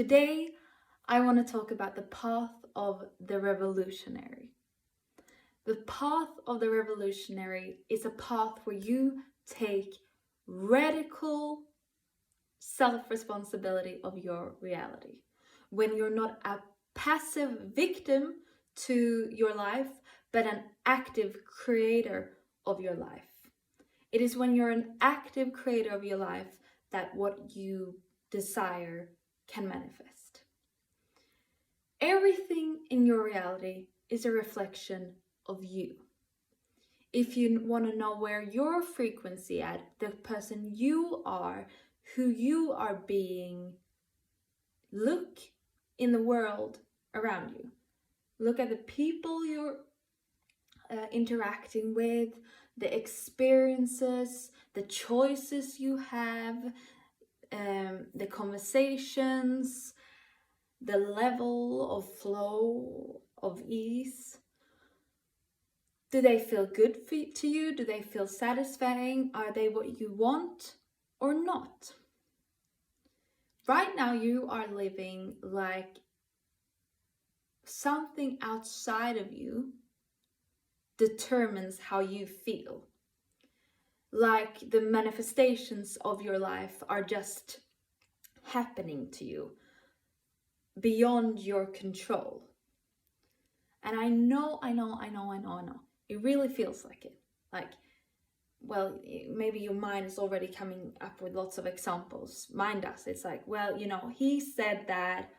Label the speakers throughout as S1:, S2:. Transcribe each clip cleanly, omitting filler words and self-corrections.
S1: Today, I want to talk about the path of the revolutionary. The path of the revolutionary is a path where you take radical self responsibility of your reality. When you're not a passive victim to your life, but an active creator of your life. It is when you're an active creator of your life that what you desire can manifest. Everything in your reality is a reflection of you. If you want to know where your frequency at, the person you are, who you are being, look in the world around you. Look at the people you're interacting with, the experiences, the choices you have, the conversations, the level of flow of ease. Do they feel good to you? Do they feel satisfying? Are they what you want or not? Right now you are living like something outside of you determines how you feel. Like the manifestations of your life are just happening to you beyond your control. And I know. It really feels like it. Like, well, maybe your mind is already coming up with lots of examples. Mine does. It's like, well, he said that,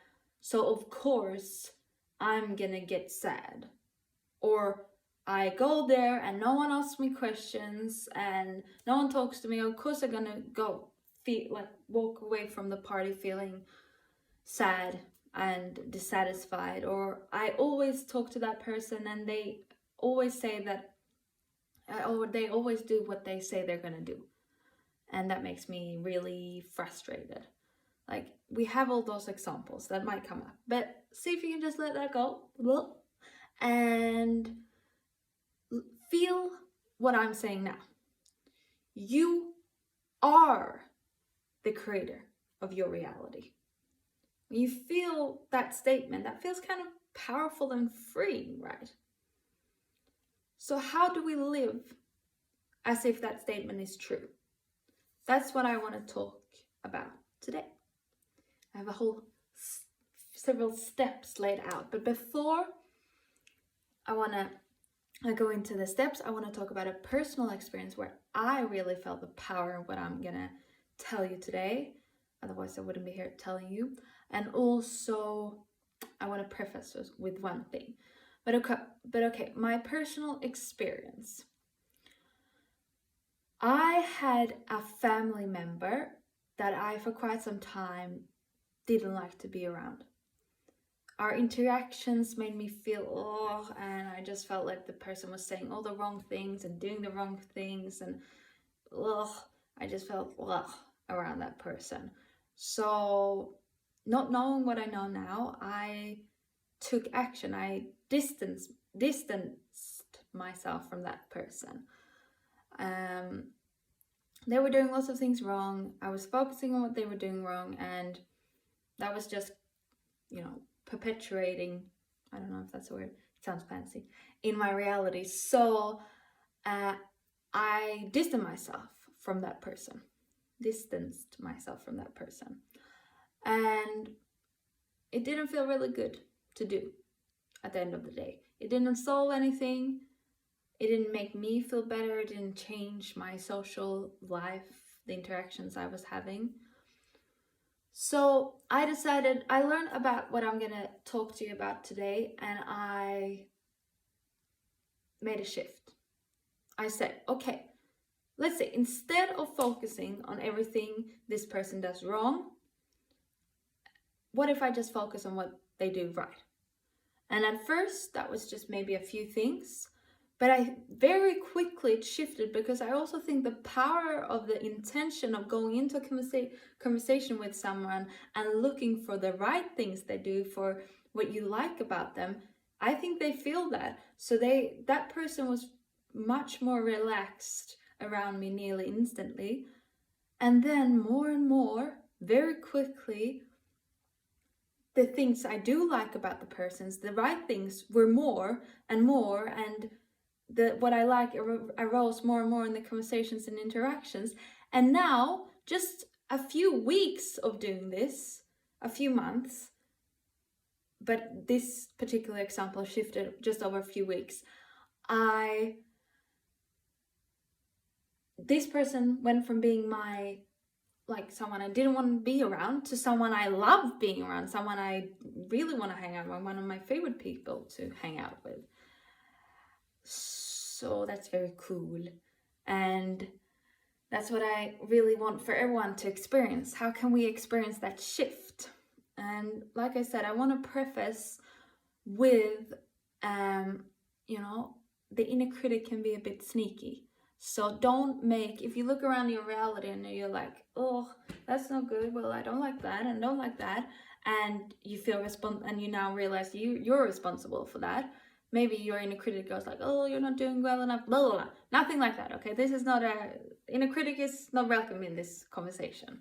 S1: so of course I'm gonna get sad. Or I go there and no one asks me questions and no one talks to me. Of course I'm gonna walk away from the party feeling sad and dissatisfied. Or I always talk to that person and they always say that, or they always do what they say they're gonna do. And that makes me really frustrated. Like, we have all those examples that might come up, but see if you can just let that go and feel what I'm saying now. You are the creator of your reality. When you feel that statement, that feels kind of powerful and freeing, right? So how do we live as if that statement is true? That's what I want to talk about today. I have a whole several steps laid out, but before I go into the steps, I want to talk about a personal experience where I really felt the power of what I'm gonna tell you today. Otherwise I wouldn't be here telling you. And also I want to preface this with one thing. But okay, my personal experience. I had a family member that I for quite some time didn't like to be around. Our interactions made me feel and I just felt like the person was saying all the wrong things and doing the wrong things, and I just felt around that person. So, not knowing what I know now, I took action. I distanced myself from that person. They were doing lots of things wrong. I was focusing on what they were doing wrong, and that was just, perpetuating, I don't know if that's a word, it sounds fancy, in my reality. So I distanced myself from that person. And it didn't feel really good to do at the end of the day. It didn't solve anything. It didn't make me feel better. It didn't change my social life, the interactions I was having. So I learned about what I'm gonna talk to you about today, and I made a shift. I said, okay, let's say instead of focusing on everything this person does wrong, what if I just focus on what they do right? And at first that was just maybe a few things, but I very quickly shifted, because I also think the power of the intention of going into a conversation with someone and looking for the right things they do, for what you like about them, I think they feel that. So that person was much more relaxed around me nearly instantly. And then more and more, very quickly, the things I do like about the persons, the right things, were more and more, and what I like arose more and more in the conversations and interactions. And now, just a few weeks of doing this, a few months, but this particular example shifted just over a few weeks. This person went from being someone I didn't want to be around to someone I love being around, someone I really want to hang out with, one of my favorite people to hang out with. So that's very cool. And that's what I really want for everyone to experience. How can we experience that shift? And like I said, I want to preface with, the inner critic can be a bit sneaky. So if you look around your reality and you're like, oh, that's not good, well, I don't like that and don't like that, and you feel and you now realize you're responsible for that. Maybe your inner critic goes like, oh, you're not doing well enough, blah, blah, blah. Nothing like that, okay? This is not inner critic is not welcome in this conversation.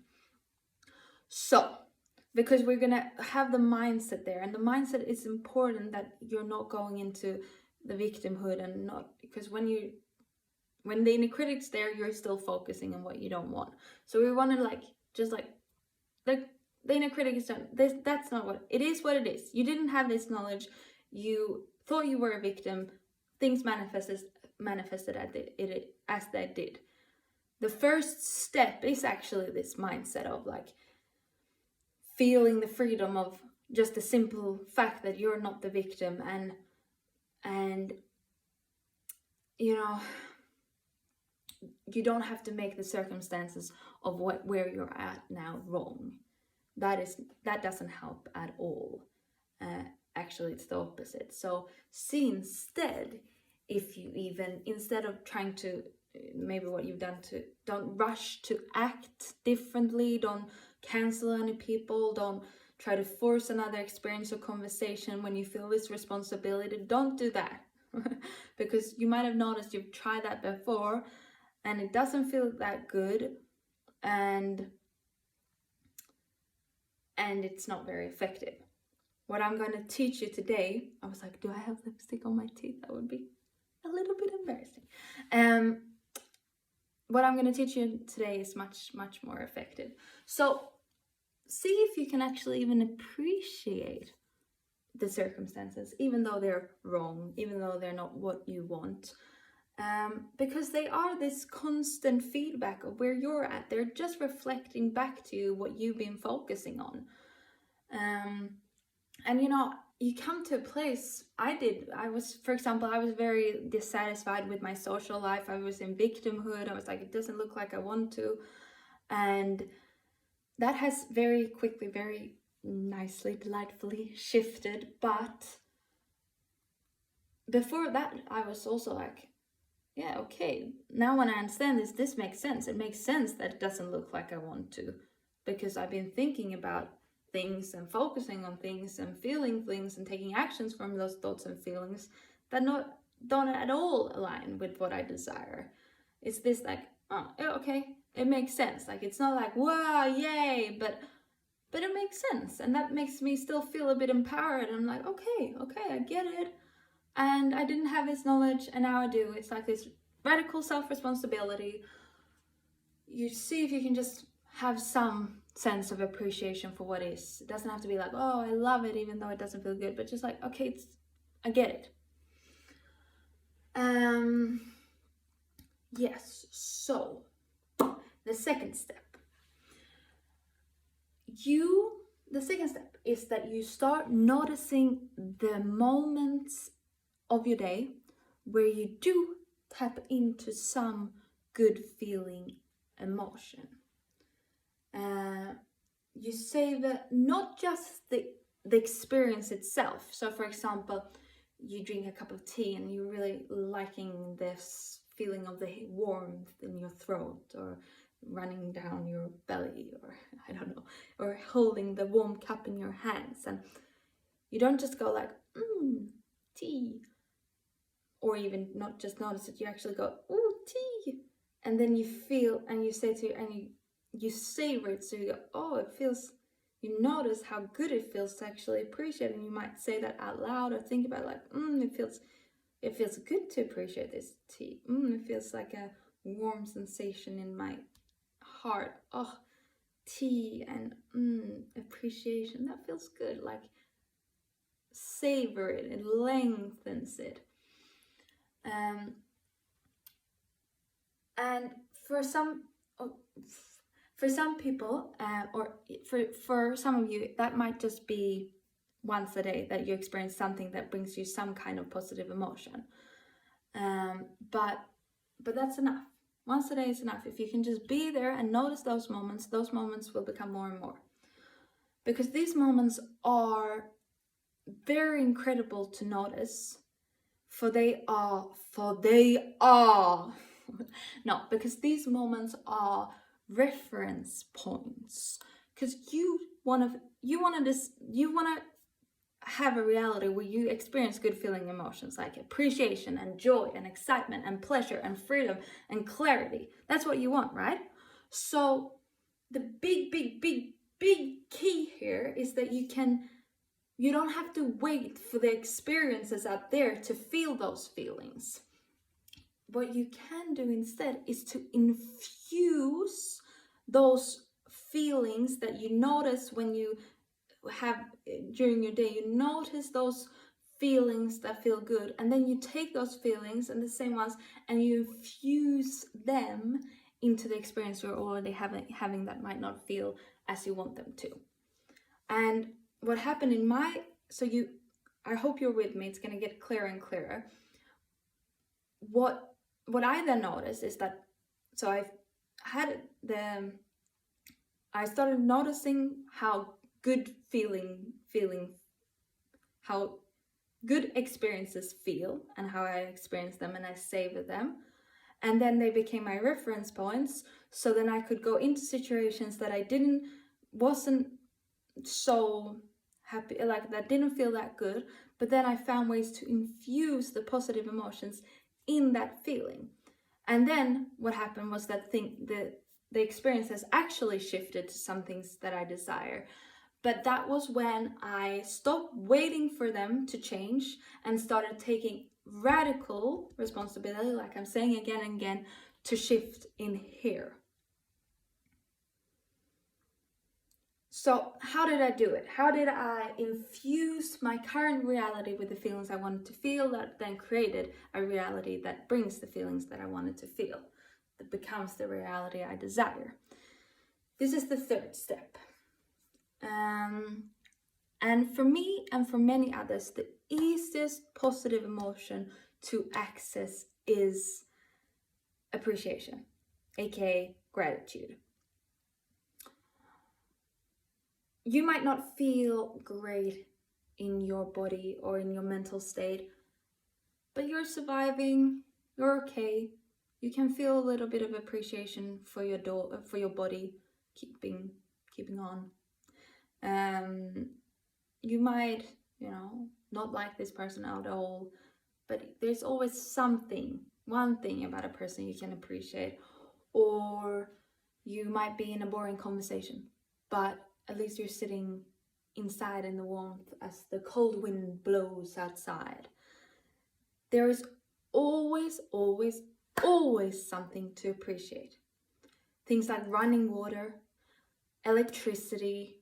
S1: So, because we're going to have the mindset there, and the mindset is important, that you're not going into the victimhood, and not, because when the inner critic's there, you're still focusing on what you don't want. So we want to the inner critic is done. That's not what it is. What it is. You didn't have this knowledge. You thought you were a victim. Things manifested as they did. The first step is actually this mindset of feeling the freedom of just the simple fact that you're not the victim, and you don't have to make the circumstances of where you're at now wrong. That doesn't help at all. Actually, it's the opposite. So see instead, instead of trying to, maybe what you've done, don't rush to act differently, don't cancel any people, don't try to force another experience or conversation when you feel this responsibility. Don't do that. Because you might have noticed you've tried that before and it doesn't feel that good, and it's not very effective. What I'm going to teach you today, I was like, do I have lipstick on my teeth? That would be a little bit embarrassing. What I'm going to teach you today is much, much more effective. So see if you can actually even appreciate the circumstances, even though they're wrong, even though they're not what you want. Because they are this constant feedback of where you're at. They're just reflecting back to you what you've been focusing on. And you come to a place, I was very dissatisfied with my social life. I was in victimhood. I was like, it doesn't look like I want to. And that has very quickly, very nicely, delightfully shifted. But before that, I was also like, yeah, okay, now when I understand this makes sense. It makes sense that it doesn't look like I want to, because I've been thinking about things and focusing on things and feeling things and taking actions from those thoughts and feelings that don't at all align with what I desire. It's this oh, okay, it makes sense. It's not like, wow, yay, but it makes sense, and that makes me still feel a bit empowered. I'm like, okay, I get it. And I didn't have this knowledge, and now I do. It's like this radical self-responsibility. You see if you can just have some sense of appreciation for what is. It doesn't have to be like, oh, I love it, even though it doesn't feel good. But just like, okay, I get it. Yes, so the second step. The second step is that you start noticing the moments of your day where you do tap into some good feeling emotion. You savor not just the experience itself. So for example, you drink a cup of tea and you're really liking this feeling of the warmth in your throat, or running down your belly, or I don't know, or holding the warm cup in your hands, and you don't just go like, tea, or even not just notice it, you actually go, ooh, tea, and then you feel, and you say to you, and you savor it, so you go, oh, it feels you notice how good it feels to actually appreciate, and you might say that out loud or think about like, it feels good to appreciate this tea. It feels like a warm sensation in my heart. Oh, tea and appreciation, that feels good. Like, savor it, it lengthens it. And for some people, or for some of you, that might just be once a day that you experience something that brings you some kind of positive emotion. But that's enough. Once a day is enough. If you can just be there and notice those moments will become more and more. Because these moments are very incredible to notice, for they are no, because these moments are reference points. Because you want to have a reality where you experience good feeling emotions like appreciation and joy and excitement and pleasure and freedom and clarity. That's what you want, right? So the big key here is that you don't have to wait for the experiences out there to feel those feelings. What you can do instead is to infuse those feelings that you notice when you have during your day. You notice those feelings that feel good, and then you take those feelings and the same ones and you infuse them into the experience you're already having that might not feel as you want them to. And what happened in my, I hope you're with me, it's going to get clearer and clearer. What I then noticed is that, I started noticing how good how good experiences feel and how I experience them, and I savor them. And then they became my reference points. So then I could go into situations that I wasn't so happy, like that didn't feel that good, but then I found ways to infuse the positive emotions in that feeling. And then what happened was that the experience has actually shifted to some things that I desire. But that was when I stopped waiting for them to change and started taking radical responsibility, like I'm saying again and again, to shift in here. So how did I do it? How did I infuse my current reality with the feelings I wanted to feel, that then created a reality that brings the feelings that I wanted to feel, that becomes the reality I desire? This is the third step. And for me and for many others, the easiest positive emotion to access is appreciation, aka gratitude. You might not feel great in your body or in your mental state, but you're surviving, you're okay. You can feel a little bit of appreciation for your body keeping on. You might, not like this person at all, but there's always one thing about a person you can appreciate. Or you might be in a boring conversation, but at least you're sitting inside in the warmth as the cold wind blows outside. There is always something to appreciate. Things like running water, electricity,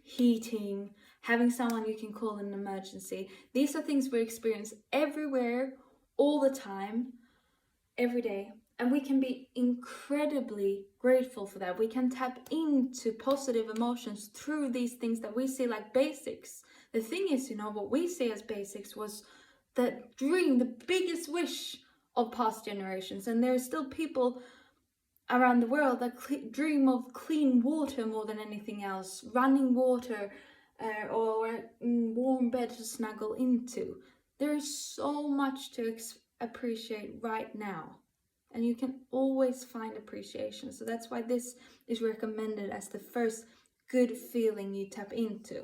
S1: heating, having someone you can call in an emergency. These are things we experience everywhere, all the time, every day. And we can be incredibly grateful for that. We can tap into positive emotions through these things that we see like basics. The thing is, what we see as basics was the dream, the biggest wish of past generations. And there are still people around the world that dream of clean water more than anything else, running water, or a warm bed to snuggle into. There is so much to appreciate right now, and you can always find appreciation. So that's why this is recommended as the first good feeling you tap into.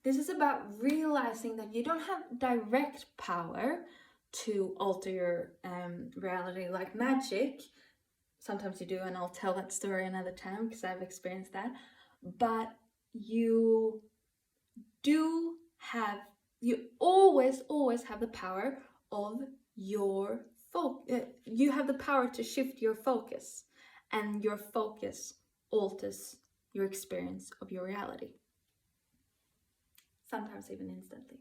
S1: This is about realizing that you don't have direct power to alter your reality like magic. Sometimes you do, and I'll tell that story another time because I've experienced that. but you always have the power of your focus. You have the power to shift your focus, and your focus alters your experience of your reality. Sometimes even instantly.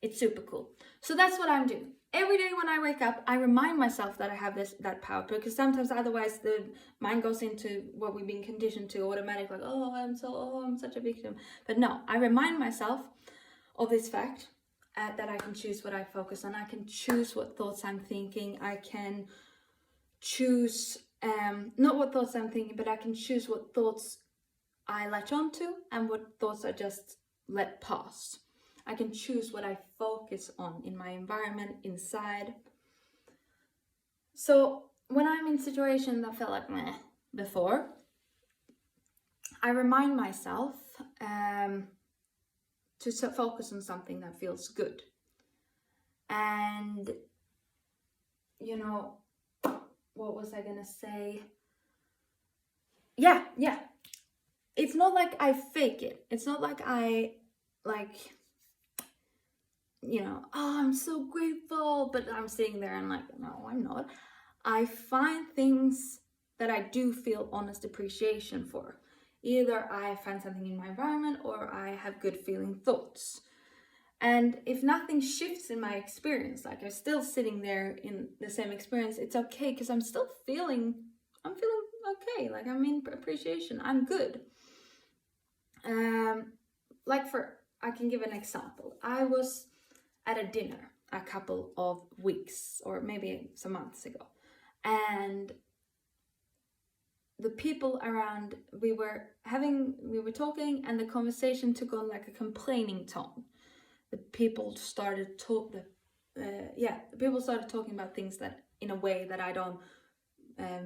S1: It's super cool. So that's what I'm doing. Every day when I wake up, I remind myself that I have that power, because sometimes otherwise the mind goes into what we've been conditioned to automatically, like, I'm such a victim. But no, I remind myself of this fact, that I can choose what I focus on. I can choose what thoughts I'm thinking. I can choose, not what thoughts I'm thinking, but I can choose what thoughts I latch onto and what thoughts I just let pass. I can choose what I focus on in my environment, inside. So when I'm in situations that felt like meh before, I remind myself to focus on something that feels good. And, what was I gonna say? Yeah. It's not like I fake it. It's not like I, I'm so grateful, but I'm sitting there and like, no, I'm not. I find things that I do feel honest appreciation for. Either I find something in my environment or I have good feeling thoughts. And if nothing shifts in my experience, like I'm still sitting there in the same experience, it's okay, because I'm feeling okay. Like I'm in appreciation. I'm good. I can give an example. I was at a dinner a couple of weeks or maybe some months ago, and the people around, we were talking, and the conversation took on like a complaining tone. The people started talking about things that in a way that I don't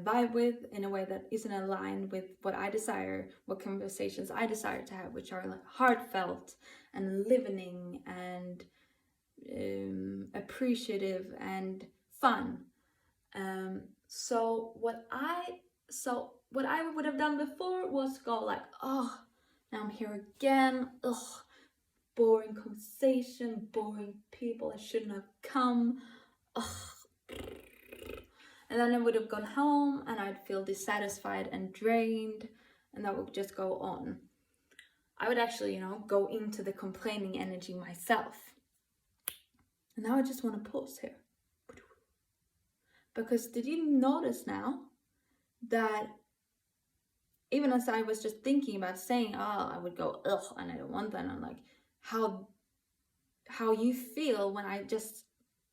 S1: vibe with, in a way that isn't aligned with what I desire, what conversations I desire to have, which are like heartfelt and living and appreciative and fun. So what I would have done before was go like, oh, now I'm here again. Ugh, boring conversation, boring people. I shouldn't have come. Ugh. And then I would have gone home and I'd feel dissatisfied and drained, and that would just go on. I would actually, go into the complaining energy myself. And now I just want to pause here. Because did you notice now that even as I was just thinking about saying, I would go, ugh, and I don't want that, and I'm like, how you feel when I just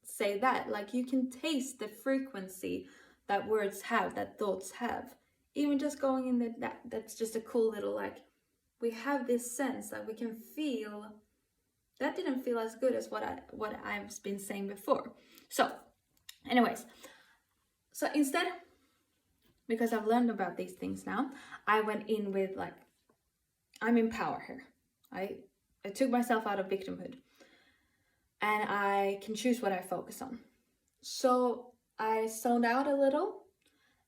S1: say that. Like you can taste the frequency that words have, that thoughts have. Even just going in that's just a cool little, like, we have this sense that we can feel. That didn't feel as good as what I've been saying before. So anyways, so instead, because I've learned about these things now, I went in with like, I'm in power here. I took myself out of victimhood, and I can choose what I focus on. So I zoned out a little,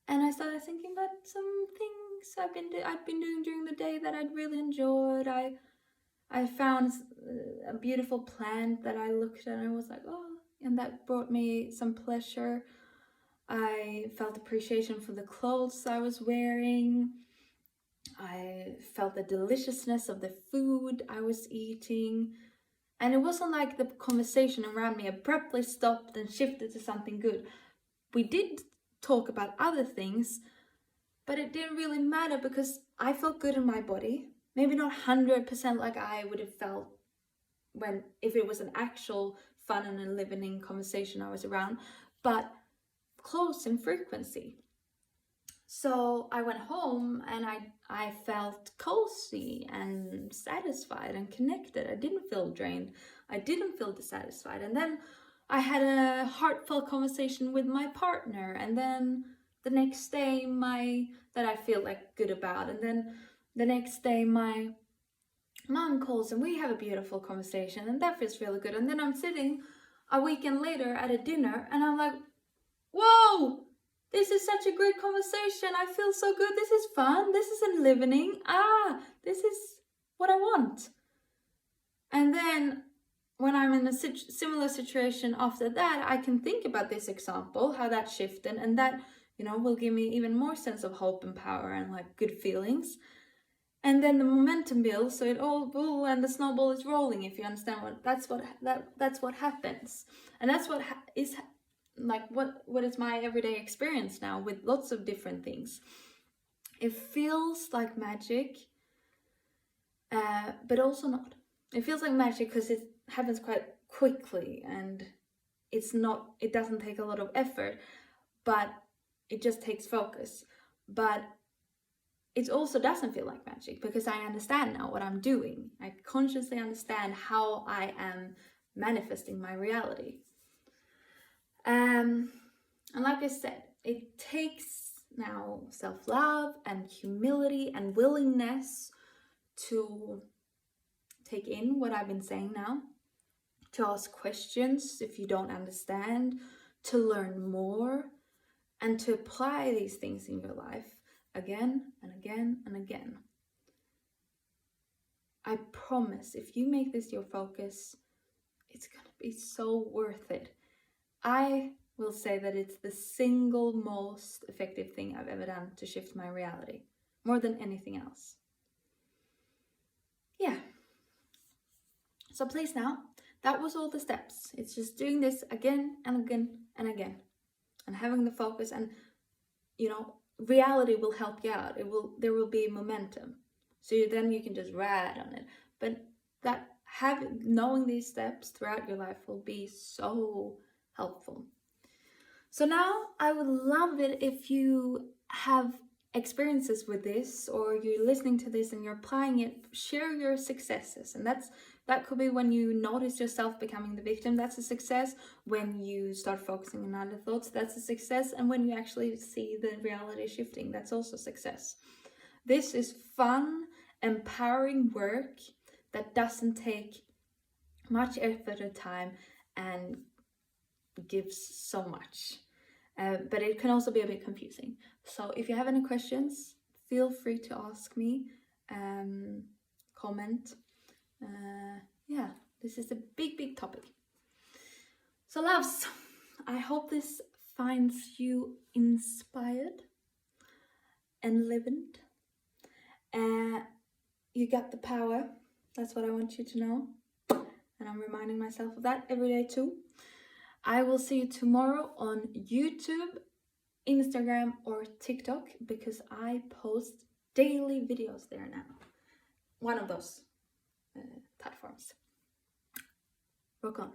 S1: and I started thinking about some things I'd been doing during the day that I'd really enjoyed. I found a beautiful plant that I looked at and I was like, oh, and that brought me some pleasure. I felt appreciation for the clothes I was wearing. I felt the deliciousness of the food I was eating. And it wasn't like the conversation around me abruptly stopped and shifted to something good. We did talk about other things, but it didn't really matter because I felt good in my body. Maybe not 100% like I would have felt if it was an actual fun and a living conversation I was around, but close in frequency. So I went home and I felt cozy and satisfied and connected. I didn't feel drained. I didn't feel dissatisfied. And then I had a heartfelt conversation with my partner. And then the next day that I feel like good about. And then the next day my mom calls and we have a beautiful conversation, and that feels really good. And then I'm sitting a weekend later at a dinner and I'm like, whoa, this is such a great conversation. I feel so good. This is fun. This is enlivening. This this is what I want. And then when I'm in a similar situation after that, I can think about this example, how that shifted, and that, will give me even more sense of hope and power and like good feelings. And then the momentum builds, so it all and the snowball is rolling. If you understand that's what happens, and that's what is like what is my everyday experience now with lots of different things. It feels like magic, but also not. It feels like magic because it happens quite quickly, and it doesn't take a lot of effort, but it just takes focus. But it also doesn't feel like magic because I understand now what I'm doing. I consciously understand how I am manifesting my reality. And like I said, it takes now self-love and humility and willingness to take in what I've been saying now, to ask questions if you don't understand, to learn more, and to apply these things in your life again and again and again. I promise, if you make this your focus, it's gonna be so worth it. I will say that it's the single most effective thing I've ever done to shift my reality, more than anything else. Yeah. So please now, that was all the steps. It's just doing this again and again and again, and having the focus, and reality will help you out. There will be momentum, so then you can just ride on it. But knowing these steps throughout your life will be so helpful. So now I would love it if you have experiences with this, or you're listening to this and you're applying it. Share your successes, and that could be when you notice yourself becoming the victim. That's a success. When you start focusing on other thoughts, that's a success. And when you actually see the reality shifting, that's also success. This is fun, empowering work that doesn't take much effort or time and gives so much. But it can also be a bit confusing. So if you have any questions, feel free to ask me, comment. This is a big topic. So loves, I hope this finds you inspired and enlivened. You got the power. That's what I want you to know. And I'm reminding myself of that every day too. I will see you tomorrow on YouTube, Instagram, or TikTok, because I post daily videos there now. One of those platforms. Rock on.